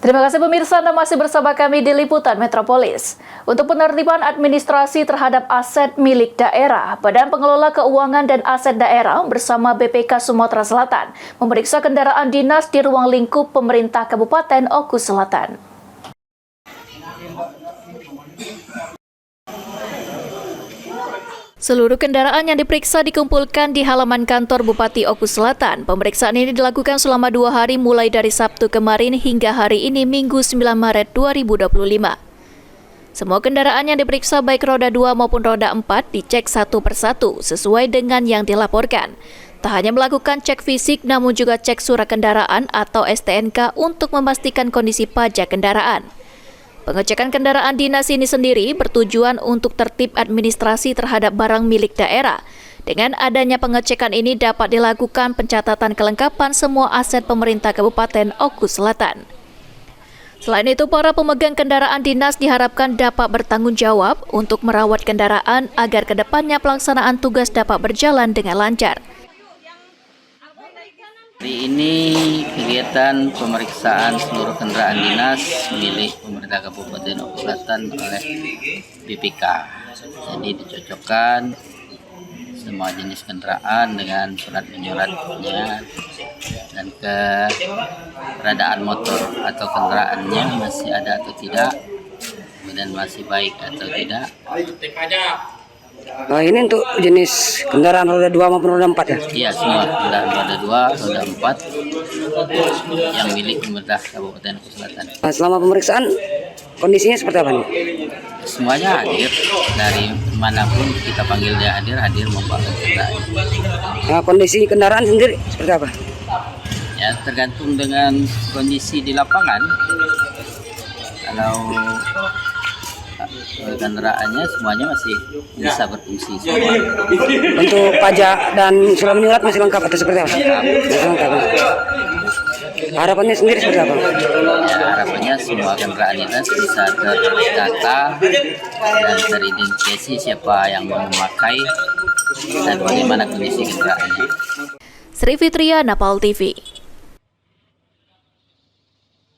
Terima kasih pemirsa, Anda masih bersama kami di Liputan Metropolis. Untuk penertiban administrasi terhadap aset milik daerah, Badan Pengelola Keuangan dan Aset Daerah bersama BPK Sumatera Selatan memeriksa kendaraan dinas di ruang lingkup pemerintah Kabupaten Oku Selatan. Seluruh kendaraan yang diperiksa dikumpulkan di halaman kantor Bupati Oku Selatan. Pemeriksaan ini dilakukan selama 2 hari mulai dari Sabtu kemarin hingga hari ini Minggu 9 Maret 2025. Semua kendaraan yang diperiksa baik roda 2 maupun roda 4 dicek satu persatu sesuai dengan yang dilaporkan. Tak hanya melakukan cek fisik namun juga cek surat kendaraan atau STNK untuk memastikan kondisi pajak kendaraan. Pengecekan kendaraan dinas ini sendiri bertujuan untuk tertib administrasi terhadap barang milik daerah. Dengan adanya pengecekan ini dapat dilakukan pencatatan kelengkapan semua aset pemerintah Kabupaten Oku Selatan. Selain itu, para pemegang kendaraan dinas diharapkan dapat bertanggung jawab untuk merawat kendaraan agar kedepannya pelaksanaan tugas dapat berjalan dengan lancar. Hari ini kegiatan pemeriksaan seluruh kendaraan dinas milik pemerintah Kabupaten Oku Selatan oleh BPK. Jadi dicocokkan semua jenis kendaraan dengan surat menyuratnya dan keberadaan motor atau kendaraannya masih ada atau tidak, kemudian masih baik atau tidak. Nah, ini untuk jenis kendaraan roda 2 maupun roda 4 ya? Iya, semua kendaraan roda 2, roda 4 yang milik pemerintah Kabupaten Oku Selatan. Nah, selama pemeriksaan kondisinya seperti apa nih? Semuanya hadir, dari manapun kita panggil dia hadir membawa kendaraan. Nah, kondisi kendaraan sendiri seperti apa? Ya, tergantung dengan kondisi di lapangan. Kalau kendaraannya semuanya masih bisa berfungsi semua. Untuk pajak dan surat menyurat masih lengkap atau seperti apa? Masih lengkap. Harapannya sendiri seperti apa? Ya, harapannya semua kendaraan dinas bisa terdata dan teridentifikasi siapa yang memakai dan bagaimana kondisi kendaraannya. Sri Fitria, Napal TV.